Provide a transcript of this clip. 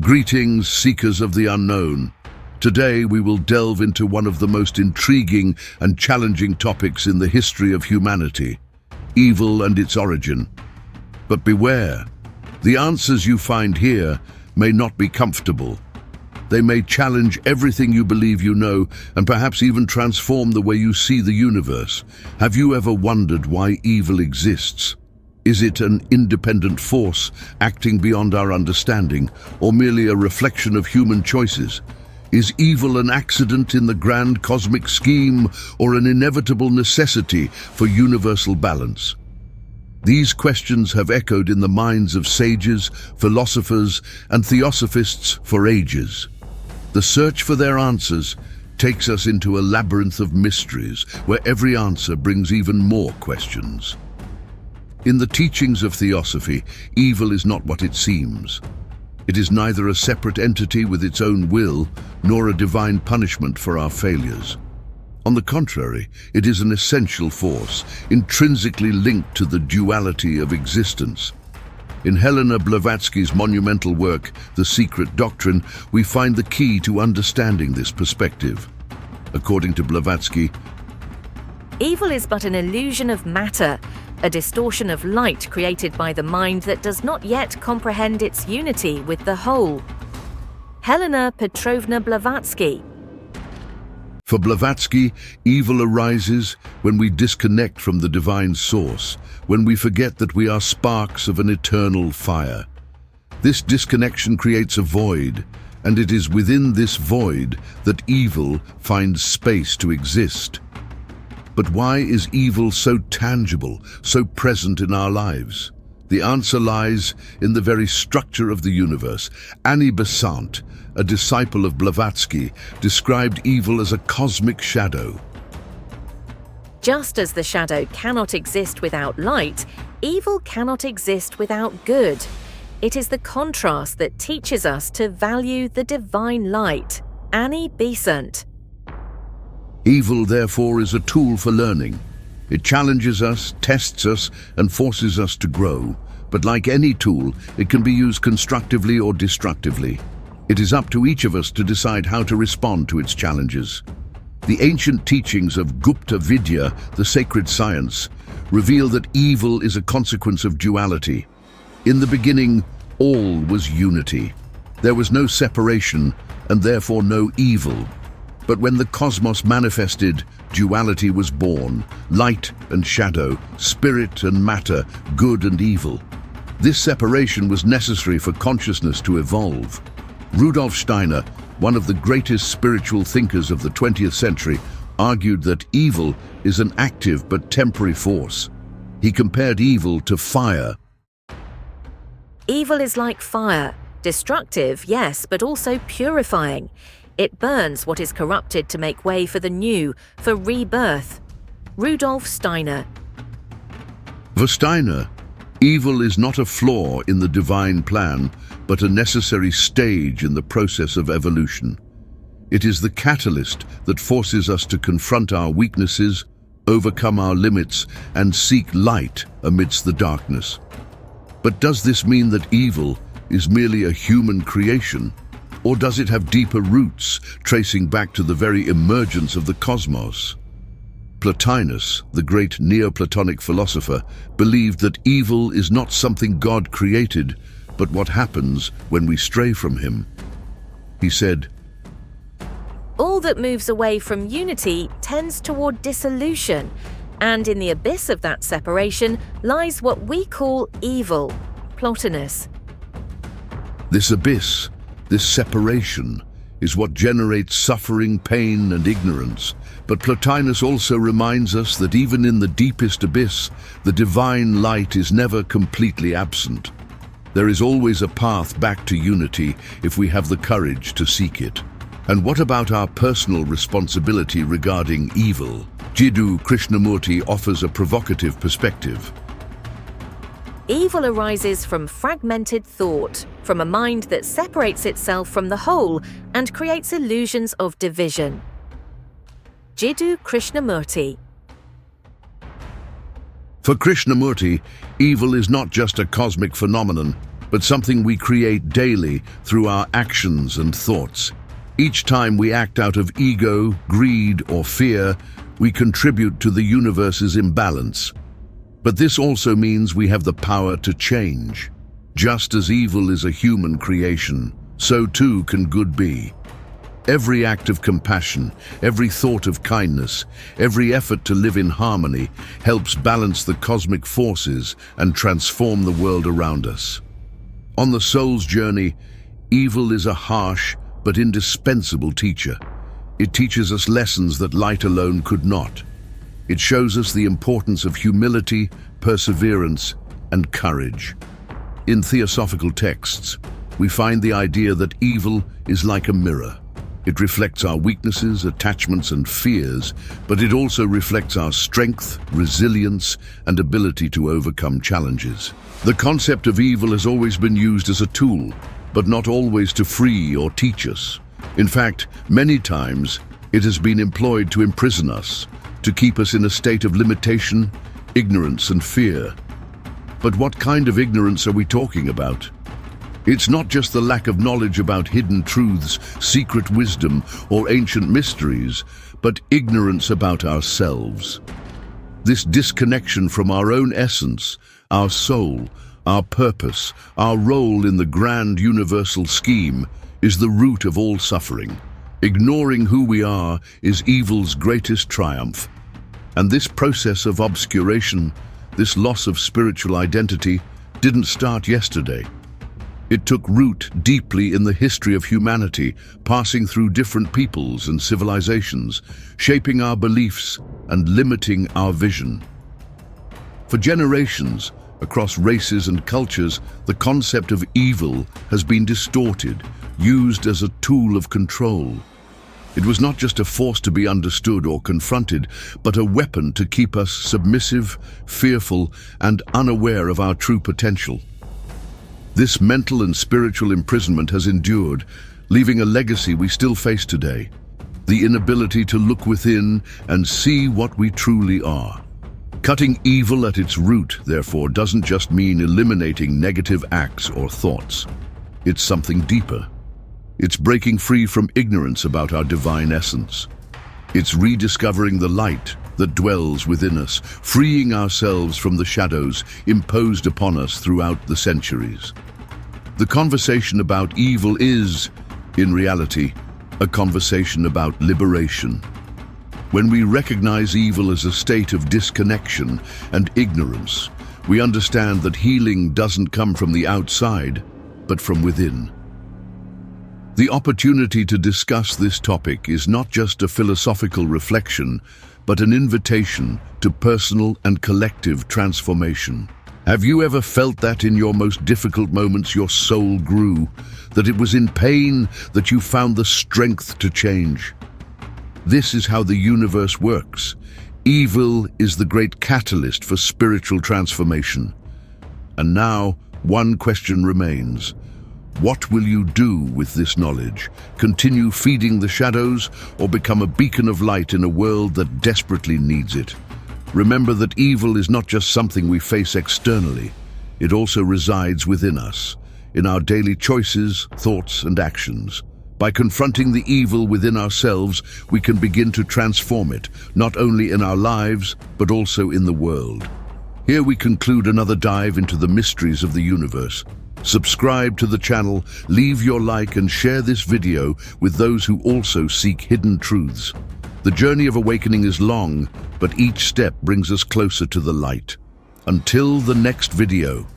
Greetings, seekers of the unknown. Today we will delve into one of the most intriguing and challenging topics in the history of humanity: evil and its origin. But beware, the answers you find here may not be comfortable. They may challenge everything you believe you know and perhaps even transform the way you see the universe. Have you ever wondered why evil exists? Is it an independent force acting beyond our understanding, or merely a reflection of human choices? Is evil an accident in the grand cosmic scheme, or an inevitable necessity for universal balance? These questions have echoed in the minds of sages, philosophers, and theosophists for ages. The search for their answers takes us into a labyrinth of mysteries, where every answer brings even more questions. In the teachings of Theosophy, evil is not what it seems. It is neither a separate entity with its own will, nor a divine punishment for our failures. On the contrary, it is an essential force, intrinsically linked to the duality of existence. In Helena Blavatsky's monumental work, The Secret Doctrine, we find the key to understanding this perspective. According to Blavatsky, evil is but an illusion of matter, a distortion of light created by the mind that does not yet comprehend its unity with the whole. Helena Petrovna Blavatsky. For Blavatsky, evil arises when we disconnect from the divine source, when we forget that we are sparks of an eternal fire. This disconnection creates a void, and it is within this void that evil finds space to exist. But why is evil so tangible, so present in our lives? The answer lies in the very structure of the universe. Annie Besant, a disciple of Blavatsky, described evil as a cosmic shadow. Just as the shadow cannot exist without light, evil cannot exist without good. It is the contrast that teaches us to value the divine light. Annie Besant. Evil, therefore, is a tool for learning. It challenges us, tests us, and forces us to grow. But like any tool, it can be used constructively or destructively. It is up to each of us to decide how to respond to its challenges. The ancient teachings of Gupta Vidya, the sacred science, reveal that evil is a consequence of duality. In the beginning, all was unity. There was no separation, and therefore no evil. But when the cosmos manifested, duality was born: light and shadow, spirit and matter, good and evil. This separation was necessary for consciousness to evolve. Rudolf Steiner, one of the greatest spiritual thinkers of the 20th century, argued that evil is an active but temporary force. He compared evil to fire. Evil is like fire, destructive, yes, but also purifying. It burns what is corrupted to make way for the new, for rebirth. Rudolf Steiner. For Steiner, evil is not a flaw in the divine plan, but a necessary stage in the process of evolution. It is the catalyst that forces us to confront our weaknesses, overcome our limits, and seek light amidst the darkness. But does this mean that evil is merely a human creation? Or does it have deeper roots, tracing back to the very emergence of the cosmos? Plotinus, the great Neoplatonic philosopher, believed that evil is not something God created, but what happens when we stray from him. He said, all that moves away from unity tends toward dissolution, and in the abyss of that separation lies what we call evil. Plotinus. This abyss, this separation, is what generates suffering, pain, and ignorance. But Plotinus also reminds us that even in the deepest abyss, the divine light is never completely absent. There is always a path back to unity if we have the courage to seek it. And what about our personal responsibility regarding evil? Jiddu Krishnamurti offers a provocative perspective. Evil arises from fragmented thought, from a mind that separates itself from the whole and creates illusions of division. Jiddu Krishnamurti. For Krishnamurti, evil is not just a cosmic phenomenon, but something we create daily through our actions and thoughts. Each time we act out of ego, greed, or fear, we contribute to the universe's imbalance. But this also means we have the power to change. Just as evil is a human creation, so too can good be. Every act of compassion, every thought of kindness, every effort to live in harmony helps balance the cosmic forces and transform the world around us. On the soul's journey, evil is a harsh but indispensable teacher. It teaches us lessons that light alone could not. It shows us the importance of humility, perseverance, and courage. In theosophical texts, we find the idea that evil is like a mirror. It reflects our weaknesses, attachments, and fears, but it also reflects our strength, resilience, and ability to overcome challenges. The concept of evil has always been used as a tool, but not always to free or teach us. In fact, many times, it has been employed to imprison us, to keep us in a state of limitation, ignorance, and fear. But what kind of ignorance are we talking about? It's not just the lack of knowledge about hidden truths, secret wisdom, or ancient mysteries, but ignorance about ourselves. This disconnection from our own essence, our soul, our purpose, our role in the grand universal scheme, is the root of all suffering. Ignoring who we are is evil's greatest triumph. And this process of obscuration, this loss of spiritual identity, didn't start yesterday. It took root deeply in the history of humanity, passing through different peoples and civilizations, shaping our beliefs and limiting our vision. For generations, across races and cultures, the concept of evil has been distorted, used as a tool of control. It was not just a force to be understood or confronted, but a weapon to keep us submissive, fearful, and unaware of our true potential. This mental and spiritual imprisonment has endured, leaving a legacy we still face today: the inability to look within and see what we truly are. Cutting evil at its root, therefore, doesn't just mean eliminating negative acts or thoughts. It's something deeper. It's breaking free from ignorance about our divine essence. It's rediscovering the light that dwells within us, freeing ourselves from the shadows imposed upon us throughout the centuries. The conversation about evil is, in reality, a conversation about liberation. When we recognize evil as a state of disconnection and ignorance, we understand that healing doesn't come from the outside, but from within. The opportunity to discuss this topic is not just a philosophical reflection, but an invitation to personal and collective transformation. Have you ever felt that in your most difficult moments your soul grew, that it was in pain that you found the strength to change? This is how the universe works. Evil is the great catalyst for spiritual transformation. And now, one question remains. What will you do with this knowledge? Continue feeding the shadows, or become a beacon of light in a world that desperately needs it? Remember that evil is not just something we face externally. It also resides within us, in our daily choices, thoughts, and actions. By confronting the evil within ourselves, we can begin to transform it, not only in our lives, but also in the world. Here we conclude another dive into the mysteries of the universe. Subscribe to the channel, leave your like, and share this video with those who also seek hidden truths. The journey of awakening is long, but each step brings us closer to the light. Until the next video.